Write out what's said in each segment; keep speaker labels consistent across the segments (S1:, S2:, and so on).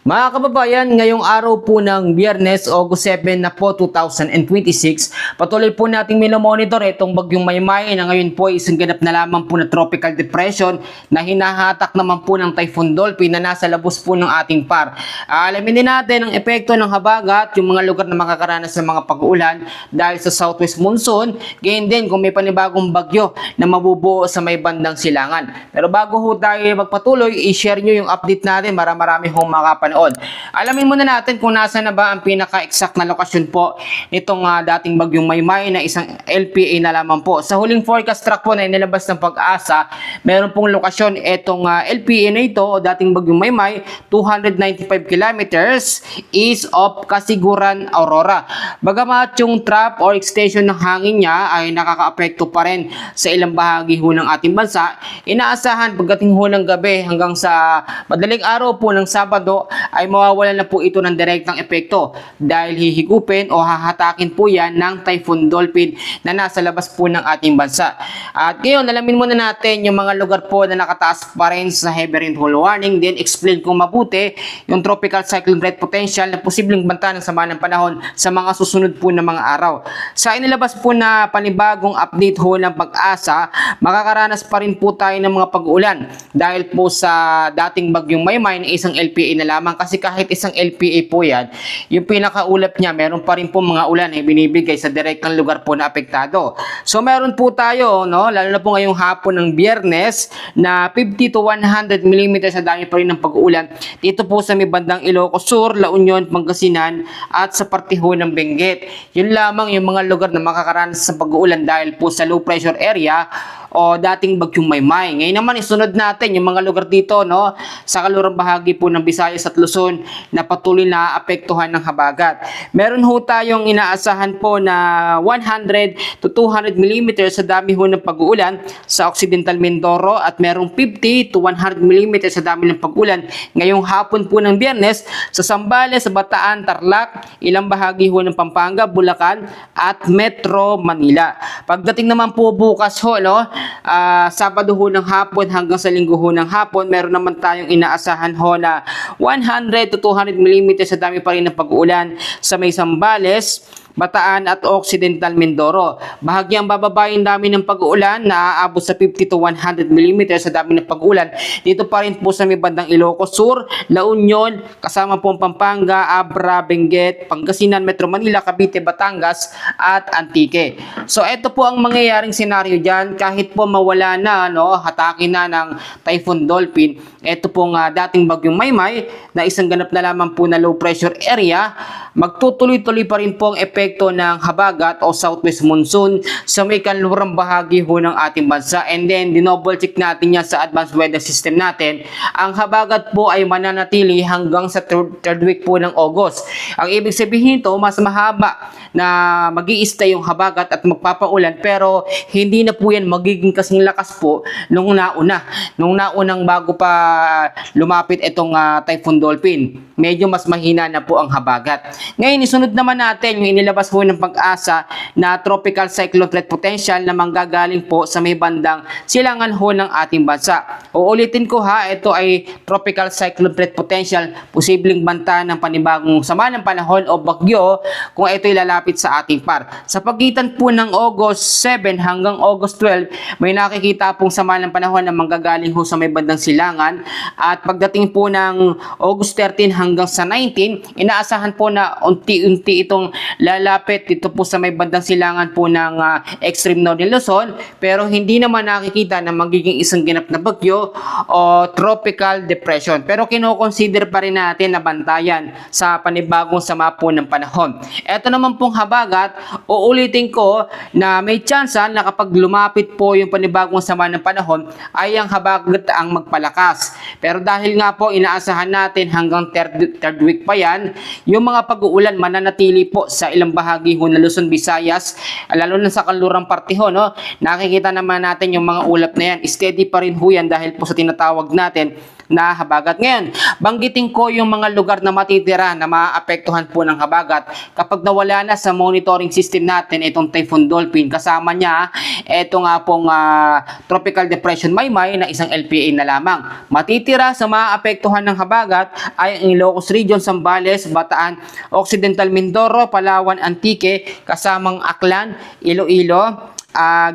S1: Mga kababayan, ngayong araw po ng Biyernes, August 7 na po 2026, patuloy po nating minomonitor itong bagyong Maymay na ngayon po ay isang ganap na lamang po na tropical depression na hinahatak naman po ng Typhoon Dolphin na nasa labos po ng ating par. Alamin din natin ang epekto ng habagat, yung mga lugar na makakaranas ng mga pag-uulan dahil sa southwest monsoon, gayon din kung may panibagong bagyo na mabubuo sa may bandang silangan. Pero bago ho tayo magpatuloy, i-share nyo yung update natin, marami hong makapanood. Alamin muna natin kung nasa na ba ang pinaka-exact na lokasyon po nitong dating bagyong Maymay na isang LPA na lamang po. Sa huling forecast track po na inilabas ng Pag-asa, meron pong lokasyon itong LPA na ito o dating bagyong Maymay, 295 kilometers east of Kasiguran, Aurora. Bagamat yung trap or extension ng hangin niya ay nakakaapekto pa rin sa ilang bahagi ho ng ating bansa, inaasahan pagdating ho ng gabi hanggang sa madaling araw po ng Sabado ay mawawalan na po ito ng direktang epekto dahil hihigupin o hahatakin po yan ng Typhoon Dolphin na nasa labas po ng ating bansa. At ngayon, alamin muna natin yung mga lugar po na nakataas pa rin sa heavy rainfall warning, then explain kung mabuti yung tropical cyclone threat potential na posibleng banta ng sama ng panahon sa mga susunod po na mga araw. Sa inilabas po na panibagong update ho ng Pag-asa, makakaranas pa rin po tayo ng mga pag-uulan dahil po sa dating bagyong Maymay na isang LPA na lamang, kasi kahit isang LPA po yan, yung pinakaulap niya, meron pa rin po mga ulan na binibigay sa direktang lugar po na apektado. So meron po tayo, no, lalo na po ngayong hapon ng Biyernes, na 50 to 100 mm na dami pa rin ng pag-uulan dito po sa may bandang Ilocos Sur, La Union, Pangasinan at sa partiho ng Benguet. Yun lamang yung mga lugar na makakaranas sa pag-uulan dahil po sa low pressure area o dating bagyong Maymay. Ngayon naman isunod natin yung mga lugar dito, no, sa kalurang bahagi po ng Visayas at Luzon na patuloy na apektuhan ng habagat. Meron ho tayong inaasahan po na 100 to 200 mm sa dami ho ng pag-uulan sa Occidental Mindoro at merong 50 to 100 mm sa dami ng pag-ulan ngayong hapon po ng Biyernes sa Zambales, sa Bataan, Tarlac, ilang bahagi ho ng Pampanga, Bulacan at Metro Manila. Pagdating naman po bukas ho, no, Sabado ho ng hapon hanggang sa Linggo ho ng hapon, meron naman tayong inaasahan ho na 100 to 200 mm sa dami pa rin ng pag-uulan sa may Zambales, Bataan at Occidental Mindoro. Bahagyang bababa yung dami ng pag-uulan na aabot sa 50 to 100 mm sa dami ng pag-uulan. Dito pa rin po sa may bandang Ilocos Sur, La Union, kasama po ang Pampanga, Abra, Benguet, Pangasinan, Metro Manila, Cavite, Batangas at Antique. So ito po ang mangyayaring senaryo dyan kahit po mawala na, no, hatakin na ng Typhoon Dolphin. Ito pong dating bagyong Maymay na isang ganap na lamang po na low pressure area, magtutuloy-tuloy pa rin po ang epekto ng habagat o southwest monsoon sa may kanlurang bahagi ho ng ating bansa. And then, dinouble check natin yan sa advanced weather system natin. Ang habagat po ay mananatili hanggang sa third week po ng August. Ang ibig sabihin to, mas mahaba na mag-i-stay yung habagat at magpapaulan, pero hindi na po yan magiging kasing lakas po nung naunang bago pa lumapit itong Typhoon Dolphin. Medyo mas mahina na po ang habagat. Ngayon, isunod naman natin yung inilabas po ng Pag-asa na tropical cyclone threat potential na manggagaling po sa may bandang silangan ho ng ating bansa. Uulitin ko ha, ito ay tropical cyclone threat potential, posibleng banta ng panibagong sama ng panahon o bagyo kung ito'y lalapit sa ating par. Sa pagitan po ng August 7 hanggang August 12, may nakikita pong sama ng panahon na manggagaling ho sa may bandang silangan, at pagdating po ng August 13 hanggang sa 19, inaasahan po na unti-unti itong lalapit dito po sa may bandang silangan po ng extreme north ng Luzon, pero hindi naman nakikita na magiging isang ganap na bagyo o tropical depression. Pero kino-consider pa rin natin na bantayan sa panibagong sama po ng panahon. Ito naman pong habagat, uulitin ko na may tsansa na kapag lumapit po yung panibagong sama ng panahon ay ang habagat ang magpalakas. Pero dahil nga po inaasahan natin hanggang third week pa yan, yung mga pag-uulan mananatili po sa ilang bahagi ho ng Luzon, Visayas, lalo na sa kalurang parte ho, no? Nakikita naman natin yung mga ulap na yan, steady pa rin ho yan dahil po sa tinatawag natin na habagat. Ngayon, banggitin ko yung mga lugar na matitira na maapektuhan po ng habagat kapag nawala na sa monitoring system natin itong Typhoon Dolphin. Kasama niya ito nga pong Tropical Depression Maymay na isang LPA na lamang. Matitira sa maapektuhan ng habagat ay ang Ilocos Region, Zambales, Bataan, Occidental Mindoro, Palawan, Antique, kasamang Aklan, Iloilo,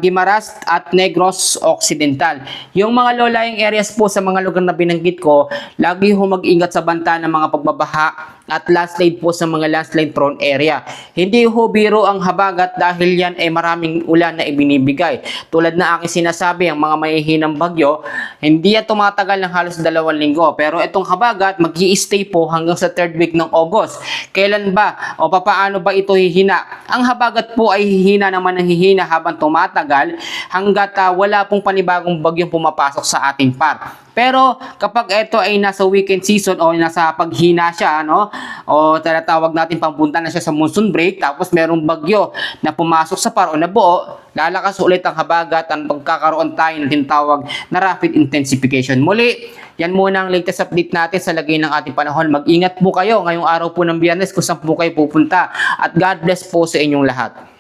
S1: Guimaras at Negros Occidental. Yung mga low-lying areas po sa mga lugar na binanggit ko, lagi ho mag-ingat sa banta ng mga pagbabaha at landslide po sa mga landslide prone area. Hindi ho biro ang habagat dahil yan ay maraming ulan na ibinibigay. Tulad na aking sinasabi, ang mga mahihinang bagyo, hindi yan tumatagal ng halos 2 linggo. Pero itong habagat, mag-i-stay po hanggang sa 3rd week ng August. Kailan ba o papaano ba ito hihina? Ang habagat po ay hihina naman ng hihina habang tumatagal hanggat wala pong panibagong bagyong pumapasok sa ating par. Pero kapag ito ay nasa weekend season o nasa paghina siya, no? O tinatawag natin pampunta na siya sa monsoon break, tapos merong bagyo na pumasok sa par o nabuo, lalakas ulit ang habagat at pagkakaroon tayo ng tinatawag na rapid intensification. Muli, yan muna ang latest update natin sa lagay ng ating panahon. Mag-ingat po kayo ngayong araw po ng Biyernes kung saan po kayo pupunta. At God bless po sa inyong lahat.